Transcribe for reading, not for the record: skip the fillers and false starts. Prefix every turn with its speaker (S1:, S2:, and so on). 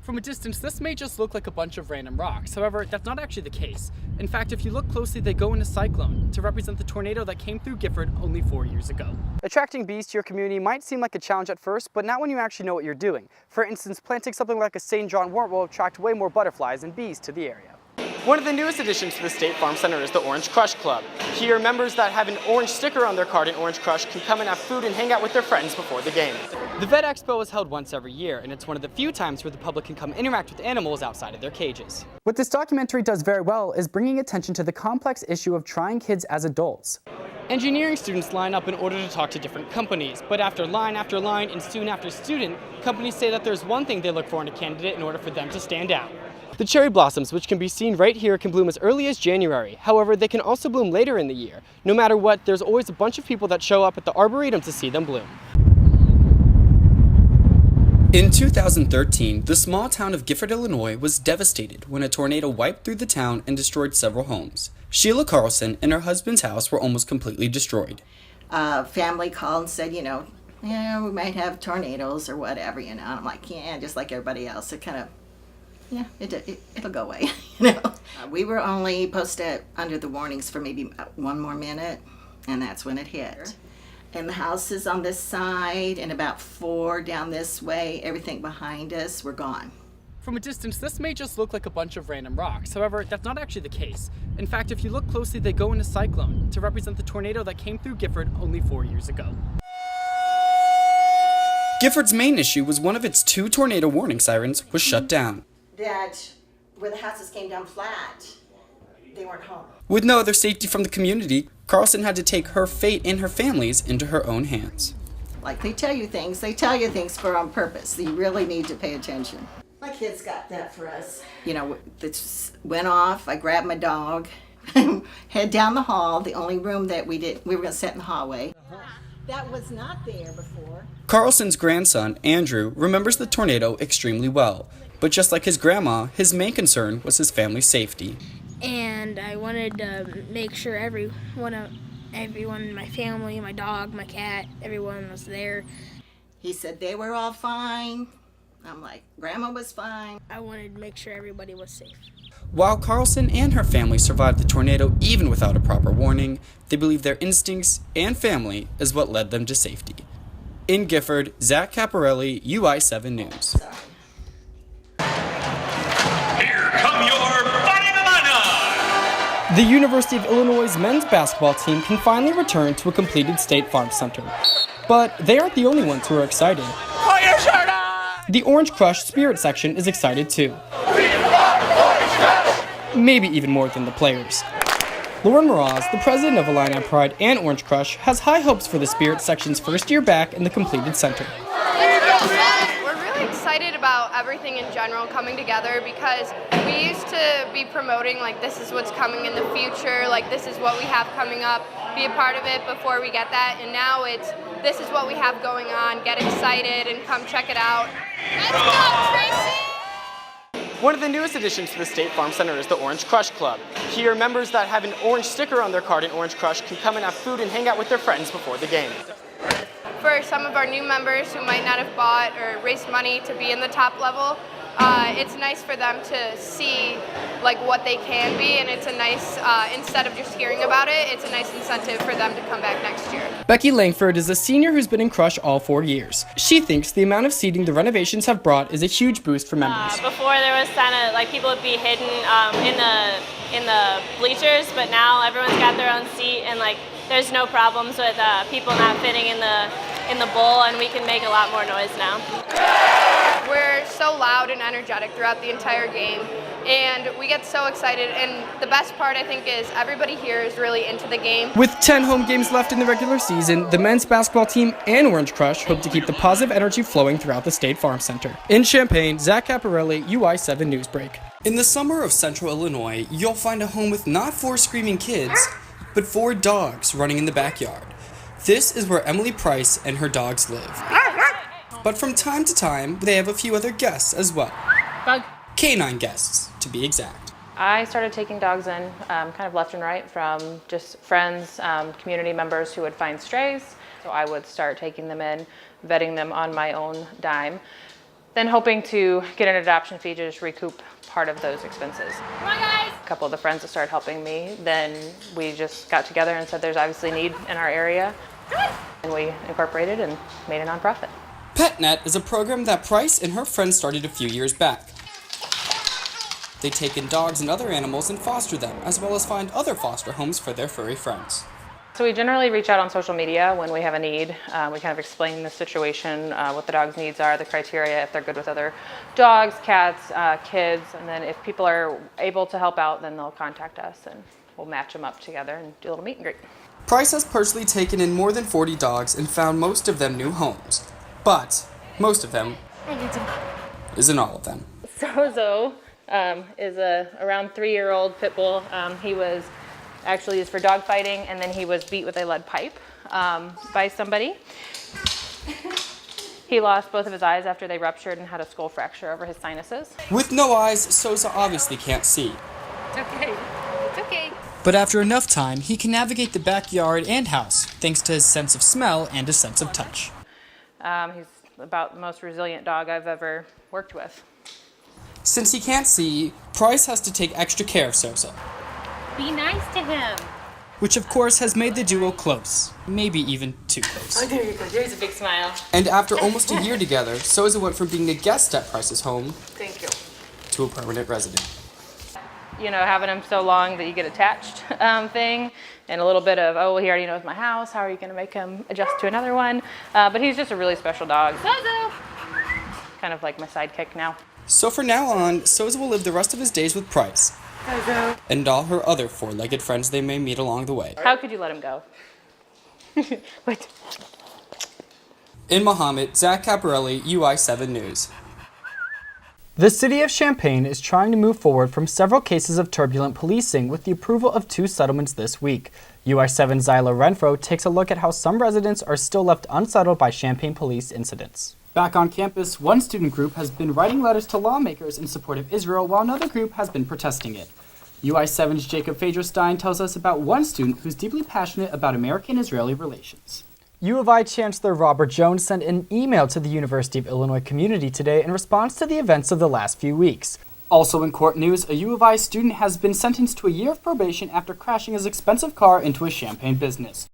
S1: From a distance, this may just look like a bunch of random rocks. However, that's not actually the case. In fact, if you look closely, they go in a cyclone to represent the tornado that came through Gifford only 4 years ago. Attracting bees to your community might seem like a challenge at first, but not when you actually know what you're doing. For instance, planting something like a St. John wort will attract way more butterflies and bees to the area. One of the newest additions to the State Farm Center is the Orange Crush Club. Here, members that have an orange sticker on their card in Orange Crush can come and have food and hang out with their friends before the game. The Vet Expo is held once every year, and it's one of the few times where the public can come interact with animals outside of their cages. What this documentary does very well is bringing attention to the complex issue of trying kids as adults. Engineering students line up in order to talk to different companies, but after line and student after student, companies say that there's one thing they look for in a candidate in order for them to stand out. The cherry blossoms, which can be seen right here, can bloom as early as January. However, they can also bloom later in the year. No matter what, there's always a bunch of people that show up at the Arboretum to see them bloom. In 2013, the small town of Gifford, Illinois was devastated when a tornado wiped through the town and destroyed several homes. Sheila Carlson and her husband's house were almost completely destroyed.
S2: Family called and said, yeah, we might have tornadoes or whatever, And I'm like, yeah, just like everybody else. It kind of, yeah, it'll go away, We were only posted under the warnings for maybe one more minute, and that's when it hit. And the houses on this side and about 4 down this way, everything behind us were gone.
S1: From a distance, this may just look like a bunch of random rocks. However, that's not actually the case. In fact, if you look closely, they go in a cyclone to represent the tornado that came through Gifford only 4 years ago. Gifford's main issue was one of its 2 tornado warning sirens was shut down.
S2: That where the houses came down flat, they weren't home.
S1: With no other safety from the community, Carlson had to take her fate and her family's into her own hands.
S2: Like they tell you things for on purpose. You really need to pay attention. My kids got that for us. It went off, I grabbed my dog, head down the hall, the only room that we were going to sit in the hallway. That was not there before.
S1: Carlson's grandson, Andrew, remembers the tornado extremely well. But just like his grandma, his main concern was his family's safety.
S3: And I wanted to make sure everyone in my family, my dog, my cat, everyone was there.
S2: He said they were all fine. I'm like, Grandma was fine.
S3: I wanted to make sure everybody was safe.
S1: While Carlson and her family survived the tornado even without a proper warning, they believe their instincts and family is what led them to safety. In Gifford, Zack, Caparelli, UI7 News. The University of Illinois' men's basketball team can finally return to a completed State Farm Center. But they aren't the only ones who are excited. Put your shirt on! The Orange Crush Spirit section is excited too. Maybe even more than the players. Lauren Mraz, the president of Illini Pride and Orange Crush, has high hopes for the Spirit section's first year back in the completed center.
S4: Excited about everything in general coming together because we used to be promoting like this is what's coming in the future, like this is what we have coming up, be a part of it before we get that, and now it's this is what we have going on, get excited and come check it out. Let's go, Tracy! One of the newest additions to the State Farm Center is the Orange Crush Club. Here, members that have an orange sticker on their card in Orange Crush can come and have food and hang out with their friends before the game. For some of our new members who might not have bought or raised money to be in the top level, it's nice for them to see like what they can be, and it's a nice, instead of just hearing about it, it's a nice incentive for them to come back next year. Becky Langford is a senior who's been in Crush all 4 years. She thinks the amount of seating the renovations have brought is a huge boost for members.
S5: Before there was kind of like people would be hidden in the bleachers, but now everyone's got their own seat, and like there's no problems with people not fitting in the bowl, and we can make a lot more noise now.
S4: We're so loud and energetic throughout the entire game, and we get so excited, and the best part I think is everybody here is really into the game.
S1: With 10 home games left in the regular season, the men's basketball team and Orange Crush hope to keep the positive energy flowing throughout the State Farm Center. In Champaign, Zack Caparelli, UI7 Newsbreak. In the summer of Central Illinois, you'll find a home with not 4 screaming kids, but 4 dogs running in the backyard. This is where Emily Price and her dogs live. But from time to time, they have a few other guests as well. Canine guests, to be exact.
S5: I started taking dogs in kind of left and right from just friends, community members who would find strays. So I would start taking them in, vetting them on my own dime.
S6: then hoping to get an adoption fee to just recoup part of those expenses.
S5: Come on, guys.
S6: A couple of the friends that started helping me, then we just got together and said there's obviously need in our area, and we incorporated and made a nonprofit.
S1: PetNet is a program that Price and her friends started a few years back. They take in dogs and other animals and foster them, as well as find other foster homes for their furry friends.
S6: So we generally reach out on social media when we have a need. We kind of explain the situation, what the dog's needs are, the criteria, if they're good with other dogs, cats, kids, and then if people are able to help out, then they'll contact us and we'll match them up together and do a little meet and greet.
S1: Price has personally taken in more than 40 dogs and found most of them new homes. But most of them isn't all of them.
S6: Sozo is a around 3-year-old pit bull. He was actually used for dog fighting, and then he was beat with a lead pipe by somebody. He lost both of his eyes after they ruptured and had a skull fracture over his sinuses.
S1: With no eyes, Sosa obviously can't see.
S5: It's okay. It's okay.
S1: But after enough time, he can navigate the backyard and house, thanks to his sense of smell and his sense of touch.
S6: He's about the most resilient dog I've ever worked with.
S1: Since he can't see, Price has to take extra care of Sosa,
S5: Be nice to him.
S1: which of course has made the duo close, maybe even too close.
S5: Oh, there you go. There's a big smile.
S1: And after almost a year together, Sosa went from being a guest at Price's home
S6: Thank you.
S1: to a permanent resident.
S6: You know, having him so long that you get attached thing, and a little bit of, oh, well, he already knows my house, how are you going to make him adjust to another one? But he's just a really special dog.
S5: Sozo.
S6: Kind of like my sidekick now.
S1: So from now on, Sosa will live the rest of his days with Price, and all her other 4-legged friends they may meet along the way.
S6: How could you let him go? Wait.
S1: In Muhammad, Zack, Caparelli, UI7 News. The city of Champaign is trying to move forward from several cases of turbulent policing with the approval of 2 settlements this week. UI7 Zyla Renfro takes a look at how some residents are still left unsettled by Champaign police incidents. Back on campus, one student group has been writing letters to lawmakers in support of Israel, while another group has been protesting it. UI7's Jacob Fagerstein tells us about one student who's deeply passionate about American-Israeli relations. U of I Chancellor Robert Jones sent an email to the University of Illinois community today in response to the events of the last few weeks. Also in court news, a U of I student has been sentenced to a year of probation after crashing his expensive car into a Champaign business.